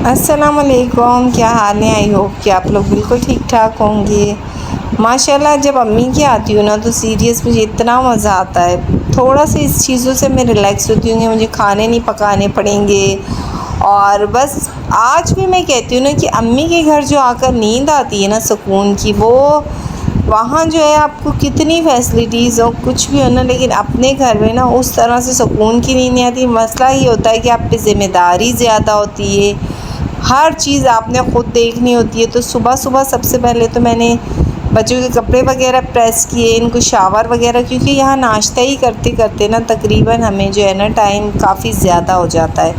अस्सलाम वालेकुम, क्या हाल है। आई होप कि आप लोग बिल्कुल ठीक ठाक होंगे। माशाल्लाह जब अम्मी की आती हूँ ना तो सीरियस मुझे इतना मज़ा आता है। थोड़ा सा इस चीज़ों से मैं रिलैक्स होती हूँ कि मुझे खाने नहीं पकाने पड़ेंगे। और बस आज भी मैं कहती हूँ ना कि अम्मी के घर जो आकर नींद आती है ना सुकून की, वो वहाँ जो है आपको कितनी फैसिलिटीज़ हो कुछ भी हो ना, लेकिन अपने घर में ना उस तरह से सुकून की नींद नहीं आती। मसला ये होता है कि आप पे ज़िम्मेदारी ज़्यादा होती है, हर चीज़ आपने ख़ुद देखनी होती है। तो सुबह सुबह सबसे पहले तो मैंने बच्चों के कपड़े वगैरह प्रेस किए, इनको शावर वगैरह, क्योंकि यहाँ नाश्ता ही करते करते ना तकरीबन हमें जो है ना टाइम काफ़ी ज़्यादा हो जाता है।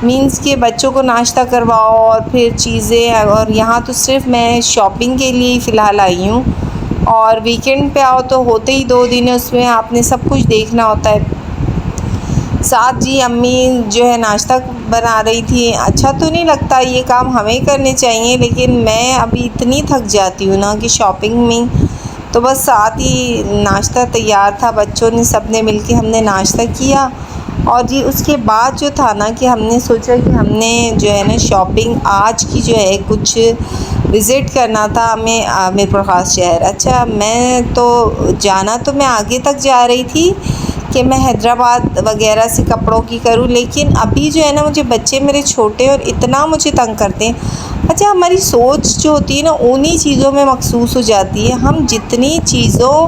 मींस कि बच्चों को नाश्ता करवाओ और फिर चीज़ें, और यहाँ तो सिर्फ मैं शॉपिंग के लिए ही फ़िलहाल आई हूँ। और वीकेंड पे आओ तो होते ही 2 दिन है, उसमें आपने सब कुछ देखना होता है। साथ जी अम्मी जो है नाश्ता बना रही थी। अच्छा तो नहीं लगता, ये काम हमें करने चाहिए, लेकिन मैं अभी इतनी थक जाती हूँ ना कि शॉपिंग में, तो बस साथ ही नाश्ता तैयार था। बच्चों ने सब ने मिल के हमने नाश्ता किया। और जी उसके बाद जो था ना कि हमने सोचा कि हमने जो है ना शॉपिंग आज की जो है कुछ विज़िट करना था हमें मीरपुर ख़ास शहर। अच्छा मैं तो जाना तो मैं आगे तक जा रही थी कि मैं हैदराबाद वगैरह से कपड़ों की करूं, लेकिन अभी जो है ना मुझे बच्चे मेरे छोटे और इतना मुझे तंग करते हैं। अच्छा हमारी सोच जो होती है ना उन्हीं चीज़ों में मखसूस हो जाती है। हम जितनी चीज़ों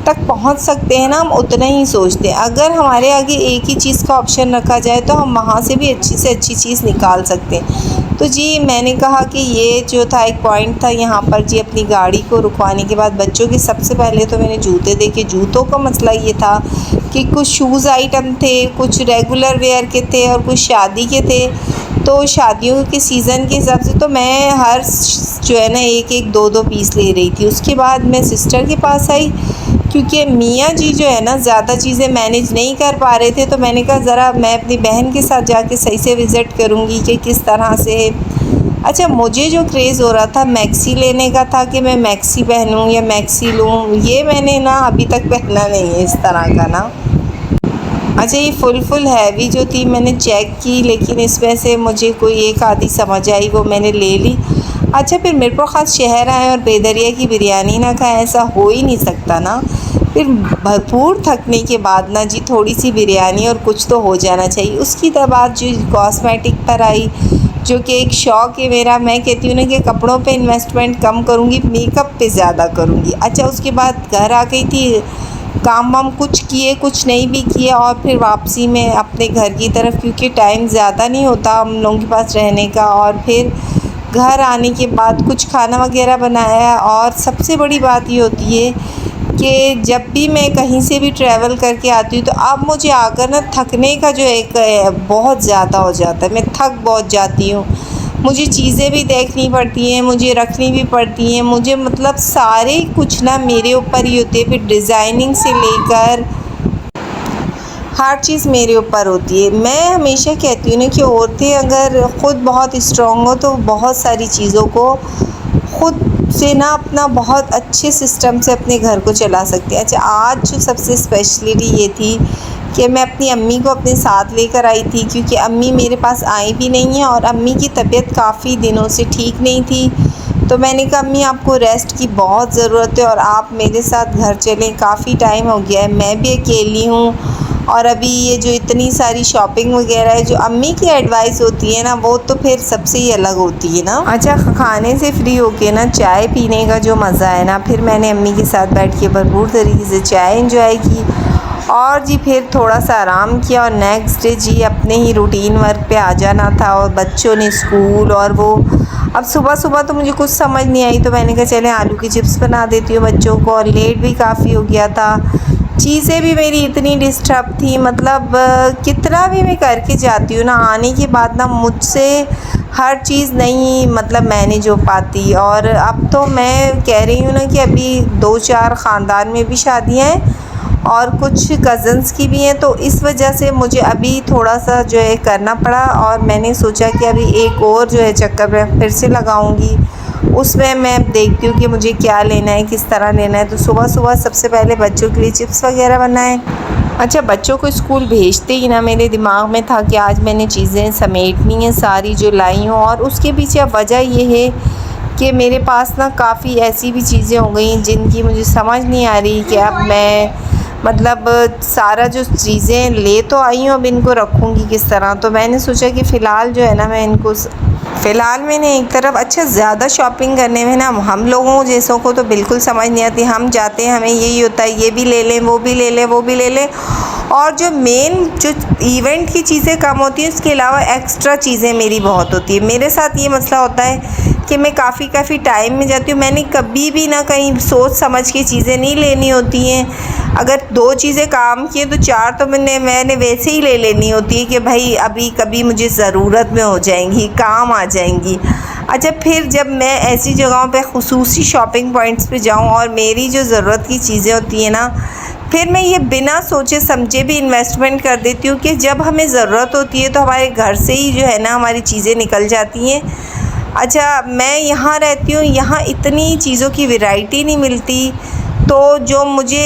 तक पहुंच सकते हैं ना हम उतना ही सोचते हैं। अगर हमारे आगे एक ही चीज़ का ऑप्शन रखा जाए तो हम वहाँ से भी अच्छी से अच्छी चीज़ निकाल सकते हैं। तो जी मैंने कहा कि ये जो था एक पॉइंट था यहाँ पर जी। अपनी गाड़ी को रुकवाने के बाद बच्चों के सबसे पहले तो मैंने जूते देखे। जूतों का मसला ये था कि कुछ शूज़ आइटम थे, कुछ रेगुलर वेयर के थे और कुछ शादी के थे। तो शादियों के सीज़न के हिसाब से तो मैं हर जो है ना एक एक दो दो पीस ले रही थी। उसके बाद मैं सिस्टर के पास आई, क्योंकि मियाँ जी जो है ना ज़्यादा चीज़ें मैनेज नहीं कर पा रहे थे। तो मैंने कहा ज़रा मैं अपनी बहन के साथ जाके सही से विज़िट करूँगी कि किस तरह से। अच्छा मुझे जो क्रेज़ हो रहा था मैक्सी लेने का था कि मैं मैक्सी पहनूँ या मैक्सी लूँ, ये मैंने ना अभी तक पहना नहीं है इस तरह का ना। अच्छा ये फुल हैवी जो थी मैंने चेक की, लेकिन इसमें से मुझे कोई एक आधी समझ आई, वो मैंने ले ली। अच्छा फिर मीरपुर ख़ास शहर आए और बेदरिया की बिरयानी ना खाएं, ऐसा हो ही नहीं सकता ना। फिर भरपूर थकने के बाद ना जी थोड़ी सी बिरयानी और कुछ तो हो जाना चाहिए। उसकी बाद जो कॉस्मेटिक पर आई, जो कि एक शौक़ है मेरा। मैं कहती हूँ ना कि कपड़ों पे इन्वेस्टमेंट कम करूँगी, मेकअप पे ज़्यादा करूँगी। अच्छा उसके बाद घर आ गई थी, काम वाम कुछ किए कुछ नहीं भी किए, और फिर वापसी में अपने घर की तरफ, क्योंकि टाइम ज़्यादा नहीं होता हम लोगों के पास रहने का। और फिर घर आने के बाद कुछ खाना वगैरह बनाया। और सबसे बड़ी बात ये होती है कि जब भी मैं कहीं से भी ट्रैवल करके आती हूँ तो अब मुझे आकर ना थकने का जो एक बहुत ज़्यादा हो जाता है। मैं थक बहुत जाती हूँ। मुझे चीज़ें भी देखनी पड़ती हैं, मुझे रखनी भी पड़ती हैं, मुझे मतलब सारे कुछ ना मेरे ऊपर ही होते हैं। फिर डिज़ाइनिंग से लेकर हर चीज़ मेरे ऊपर होती है। मैं हमेशा कहती हूँ ना कि औरतें अगर ख़ुद बहुत स्ट्रॉन्ग हो तो बहुत सारी चीज़ों को ख़ुद से ना अपना बहुत अच्छे सिस्टम से अपने घर को चला सकती है। अच्छा आज जो सबसे स्पेशलिटी ये थी कि मैं अपनी अम्मी को अपने साथ लेकर आई थी, क्योंकि अम्मी मेरे पास आई भी नहीं है और अम्मी की तबीयत काफ़ी दिनों से ठीक नहीं थी। तो मैंने कहा अम्मी आपको रेस्ट की बहुत ज़रूरत है और आप मेरे साथ घर चलें, काफ़ी टाइम हो गया है, मैं भी अकेली हूँ। और अभी ये जो इतनी सारी शॉपिंग वगैरह है, जो अम्मी की एडवाइस होती है ना वो तो फिर सबसे ही अलग होती है ना। अच्छा खाने से फ्री होके ना चाय पीने का जो मज़ा है ना, फिर मैंने अम्मी के साथ बैठ के भरपूर तरीके से चाय एंजॉय की। और जी फिर थोड़ा सा आराम किया और नेक्स्ट डे जी अपने ही रूटीन वर्क पे आ जाना था। और बच्चों ने स्कूल, और वो अब सुबह सुबह तो मुझे कुछ समझ नहीं आई, तो मैंने कहा चले आलू की चिप्स बना देती हूँ बच्चों को। और लेट भी काफ़ी हो गया था, चीज़ें भी मेरी इतनी डिस्टर्ब थी। मतलब कितना भी मैं करके जाती हूँ ना, आने के बाद ना मुझसे हर चीज़ नहीं मतलब मैनेज हो पाती। और अब तो मैं कह रही हूँ ना कि अभी 2-4 ख़ानदान में भी शादियाँ हैं और कुछ कज़न्स की भी हैं, तो इस वजह से मुझे अभी थोड़ा सा जो है करना पड़ा। और मैंने सोचा कि अभी एक और जो है चक्कर मैं फिर से लगाऊंगी, उसमें मैं देखती हूँ कि मुझे क्या लेना है, किस तरह लेना है। तो सुबह सुबह सबसे पहले बच्चों के लिए चिप्स वगैरह बनाए। अच्छा, बच्चों को स्कूल भेजते ही ना मेरे दिमाग में था कि आज मैंने चीज़ें समेटनी हैं सारी जो लाई हूँ, और उसके पीछे अब वजह ये है कि मेरे पास ना काफ़ी ऐसी भी चीज़ें हो गई जिनकी मुझे समझ नहीं आ रही कि अब मैं मतलब सारा जो चीज़ें ले तो आई हूँ, अब इनको रखूँगी किस तरह। तो मैंने सोचा कि फ़िलहाल जो है ना मैं इनको फ़िलहाल मैंने एक तरफ अच्छा ज़्यादा शॉपिंग करने में ना हम लोगों जैसों को तो बिल्कुल समझ नहीं आती। हम जाते हैं, हमें यही होता है ये भी ले लें, वो भी ले लें, वो भी ले लें, और जो मेन जो इवेंट की चीज़ें कम होती हैं, उसके अलावा एक्स्ट्रा चीज़ें मेरी बहुत होती है। मेरे साथ ये मसला होता है कि मैं काफ़ी टाइम में जाती हूँ, मैंने कभी भी ना कहीं सोच समझ के चीज़ें नहीं लेनी होती हैं। अगर 2 चीज़ें काम की तो 4 तो मैंने वैसे ही ले लेनी होती है कि भाई अभी कभी मुझे ज़रूरत में हो जाएंगी, काम आ जाएंगी। अच्छा, फिर जब मैं ऐसी जगहों पे ख़ुसूसी शॉपिंग पॉइंट्स पे जाऊँ और मेरी जो ज़रूरत की चीज़ें होती हैं ना, फिर मैं ये बिना सोचे समझे भी इन्वेस्टमेंट कर देती हूँ कि जब हमें ज़रूरत होती है तो हमारे घर से ही जो है ना हमारी चीज़ें निकल जाती हैं। अच्छा, मैं यहाँ रहती हूँ, यहाँ इतनी चीज़ों की वैरायटी नहीं मिलती, तो जो मुझे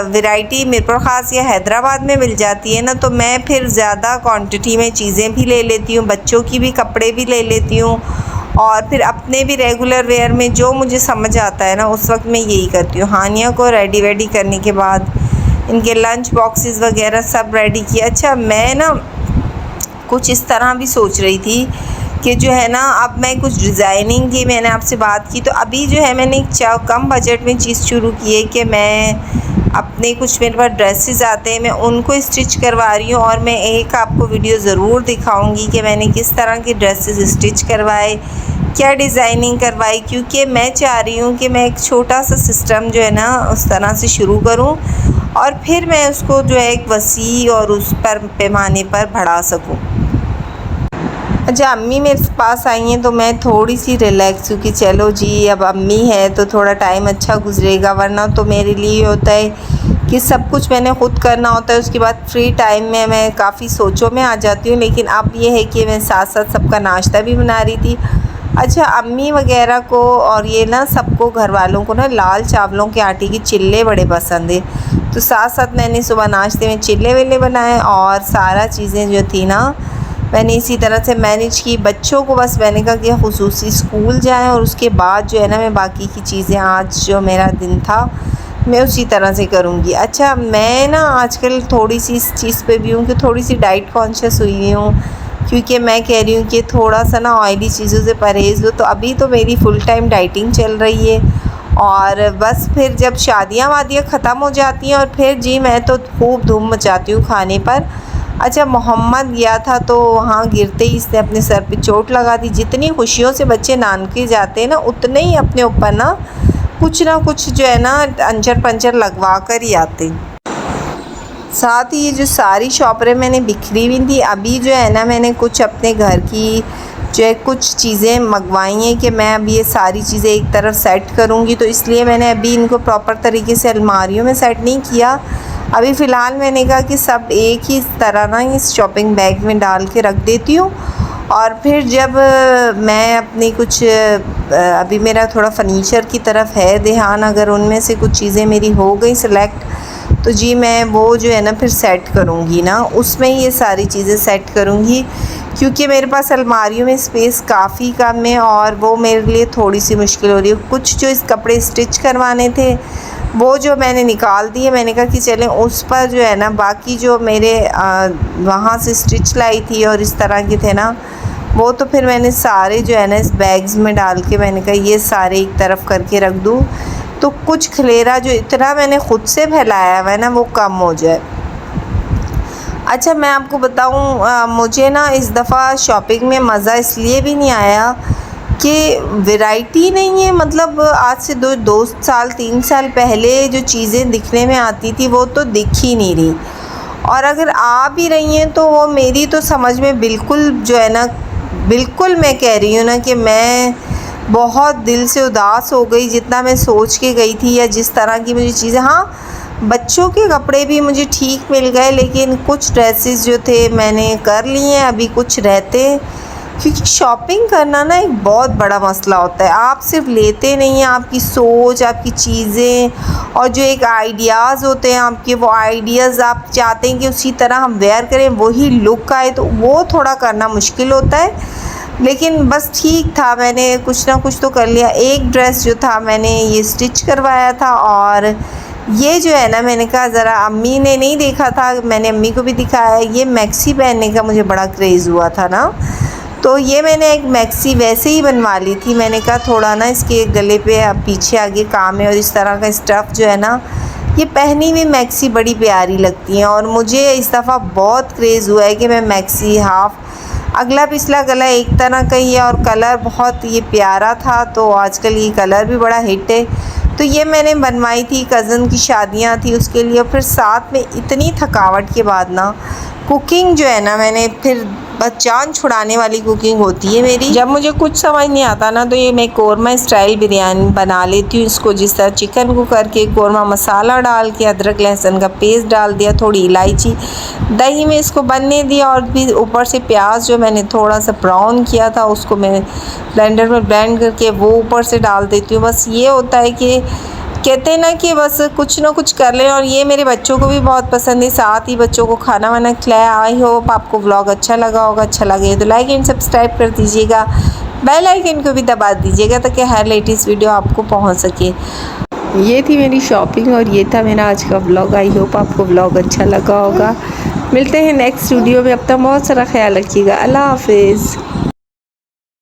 वैरायटी मिरपुर ख़ास या हैदराबाद में मिल जाती है ना, तो मैं फिर ज़्यादा क्वांटिटी में चीज़ें भी ले लेती हूँ, बच्चों की भी कपड़े भी ले लेती हूँ, और फिर अपने भी रेगुलर वेयर में जो मुझे समझ आता है ना उस वक्त मैं यही करती हूँ। हानिया को रेडी वेडी करने के बाद इनके लंच बॉक्सेस वगैरह सब रेडी किया। अच्छा, मैं ना कुछ इस तरह भी सोच रही थी कि जो है ना अब मैं कुछ डिज़ाइनिंग की मैंने आपसे बात की, तो अभी जो है मैंने एक कम बजट में चीज़ शुरू की है कि मैं अपने कुछ मेरे पास ड्रेसेस आते हैं, मैं उनको स्टिच करवा रही हूँ, और मैं एक आपको वीडियो ज़रूर दिखाऊंगी कि मैंने किस तरह के ड्रेसेस स्टिच करवाए, क्या डिज़ाइनिंग करवाई, क्योंकि मैं चाह रही हूँ कि मैं एक छोटा सा सिस्टम जो है ना उस तरह से शुरू करूँ और फिर मैं उसको जो है एक वसी और उस पर पैमाने पर बढ़ा सकूँ। अच्छा, अम्मी मेरे पास आई हैं तो मैं थोड़ी सी रिलैक्स हूँ कि चलो जी अब अम्मी है तो थोड़ा टाइम अच्छा गुजरेगा, वरना तो मेरे लिए होता है कि सब कुछ मैंने ख़ुद करना होता है। उसके बाद फ्री टाइम में मैं काफ़ी सोचों में आ जाती हूँ, लेकिन अब ये है कि मैं साथ साथ सबका नाश्ता भी बना रही थी। अच्छा, अम्मी वगैरह को और ये ना सबको घर वालों को ना लाल चावलों के आटे की चिल्ले बड़े पसंद है, तो साथ साथ मैंने सुबह नाश्ते में चिल्ले वेले बनाए और सारा चीज़ें जो थी ना मैंने इसी तरह से मैनेज की। बच्चों को बस मैंने कहा कि ख़ुसूसी स्कूल जाएं और उसके बाद जो है ना मैं बाकी की चीज़ें आज जो मेरा दिन था मैं उसी तरह से करूँगी। अच्छा, मैं ना आजकल थोड़ी सी इस चीज़ पे भी हूँ कि थोड़ी सी डाइट कॉन्शियस हुई हूँ, क्योंकि मैं कह रही हूँ कि थोड़ा सा ना ऑयली चीज़ों से परहेज़ हो। तो अभी तो मेरी फ़ुल टाइम डाइटिंग चल रही है, और बस फिर जब शादियाँ वादियाँ ख़त्म हो जाती हैं और फिर जी मैं तो खूब धूम मचाती हूँ खाने पर। अच्छा, मोहम्मद गया था तो वहाँ गिरते ही इसने अपने सर पे चोट लगा दी। जितनी खुशियों से बच्चे नानके जाते हैं ना उतने ही अपने ऊपर ना कुछ जो है ना अंचर पंचर लगवा कर ही आते। साथ ही ये जो सारी शॉपरें मैंने बिखरी हुई थी, अभी जो है ना मैंने कुछ अपने घर की जो है कुछ चीज़ें मंगवाई हैं कि मैं अभी ये सारी चीज़ें एक तरफ सेट करूँगी, तो इसलिए मैंने अभी इनको प्रॉपर तरीके से अलमारियों में सेट नहीं किया। अभी फ़िलहाल मैंने कहा कि सब एक ही तरह ना इस शॉपिंग बैग में डाल के रख देती हूँ, और फिर जब मैं अपनी कुछ अभी मेरा थोड़ा फर्नीचर की तरफ है ध्यान, अगर उनमें से कुछ चीज़ें मेरी हो गई सिलेक्ट तो जी मैं वो जो है ना फिर सेट करूँगी ना, उसमें ये सारी चीज़ें सेट करूँगी, क्योंकि मेरे पास अलमारियों में स्पेस काफ़ी कम है और वो मेरे लिए थोड़ी सी मुश्किल हो रही है। कुछ जो इस कपड़े स्टिच करवाने थे वो जो मैंने निकाल दिए, मैंने कहा कि चलें उस पर जो है ना बाकी जो मेरे वहाँ से स्टिच लाई थी और इस तरह के थे ना वो तो फिर मैंने सारे जो है ना इस बैग्स में डाल के मैंने कहा ये सारे एक तरफ करके रख दूँ, तो कुछ खलेरा जो इतना मैंने ख़ुद से फैलाया हुआ है ना वो कम हो जाए। अच्छा, मैं आपको बताऊं मुझे ना इस दफ़ा शॉपिंग में मज़ा इसलिए भी नहीं आया कि वैरायटी नहीं है। मतलब आज से 2 साल 3 साल पहले जो चीज़ें दिखने में आती थी वो तो दिख ही नहीं रही, और अगर आ भी रही हैं तो वो मेरी तो समझ में बिल्कुल जो है ना बिल्कुल मैं कह रही हूँ ना कि मैं बहुत दिल से उदास हो गई जितना मैं सोच के गई थी, या जिस तरह की मुझे चीज़ें, हाँ बच्चों के कपड़े भी मुझे ठीक मिल गए, लेकिन कुछ ड्रेसेस जो थे मैंने कर लिए हैं, अभी कुछ रहते क्योंकि शॉपिंग करना ना एक बहुत बड़ा मसला होता है। आप सिर्फ लेते नहीं हैं, आपकी सोच, आपकी चीज़ें और जो एक आइडियाज़ होते हैं आपके, वो आइडियाज़ आप चाहते हैं कि उसी तरह हम वेयर करें, वही लुक आए, तो वो थोड़ा करना मुश्किल होता है। लेकिन बस ठीक था, मैंने कुछ ना कुछ तो कर लिया। एक ड्रेस जो था मैंने ये स्टिच करवाया था, और ये जो है ना, मैंने कहा ज़रा, अम्मी ने नहीं देखा था, मैंने अम्मी को भी दिखाया। ये मैक्सी पहनने का मुझे बड़ा क्रेज़ हुआ था ना, तो ये मैंने एक मैक्सी वैसे ही बनवा ली थी। मैंने कहा थोड़ा ना इसके गले पे पीछे आगे काम है, और इस तरह का स्टफ़ जो है ना, ये पहनी हुई मैक्सी बड़ी प्यारी लगती हैं। और मुझे इस दफ़ा बहुत क्रेज़ हुआ है कि मैं मैक्सी हाफ़, अगला पिछला गला एक तरह का ही है और कलर बहुत ये प्यारा था, तो आजकल ये कलर भी बड़ा हिट है। तो ये मैंने बनवाई थी, कज़न की शादियां थी उसके लिए। और फिर साथ में इतनी थकावट के बाद ना कुकिंग जो है ना, मैंने फिर बस जान छुड़ाने वाली कुकिंग होती है मेरी। जब मुझे कुछ समझ नहीं आता ना, तो ये मैं कोरमा स्टाइल बिरयानी बना लेती हूँ। इसको जिस तरह चिकन को करके कोरमा मसाला डाल के, अदरक लहसुन का पेस्ट डाल दिया, थोड़ी इलायची, दही में इसको बनने दिया, और भी ऊपर से प्याज जो मैंने थोड़ा सा ब्राउन किया था उसको मैं ब्लेंडर में ब्लेंड करके वो ऊपर से डाल देती हूँ। बस ये होता है कि कहते हैं ना कि बस कुछ ना कुछ कर लें। और ये मेरे बच्चों को भी बहुत पसंद है, साथ ही बच्चों को खाना वाना खिलाया। आई होप आपको व्लॉग अच्छा लगा होगा। अच्छा लगे तो लाइक एंड सब्सक्राइब कर दीजिएगा, बेल आइकन को भी दबा दीजिएगा ताकि हर लेटेस्ट वीडियो आपको पहुंच सके। ये थी मेरी शॉपिंग और ये था मेरा आज का व्लॉग। आई होप आपको व्लॉग अच्छा लगा होगा। मिलते हैं नेक्स्ट वीडियो में। अब तक बहुत सारा ख्याल रखिएगा। अल्लाह हाफिज़।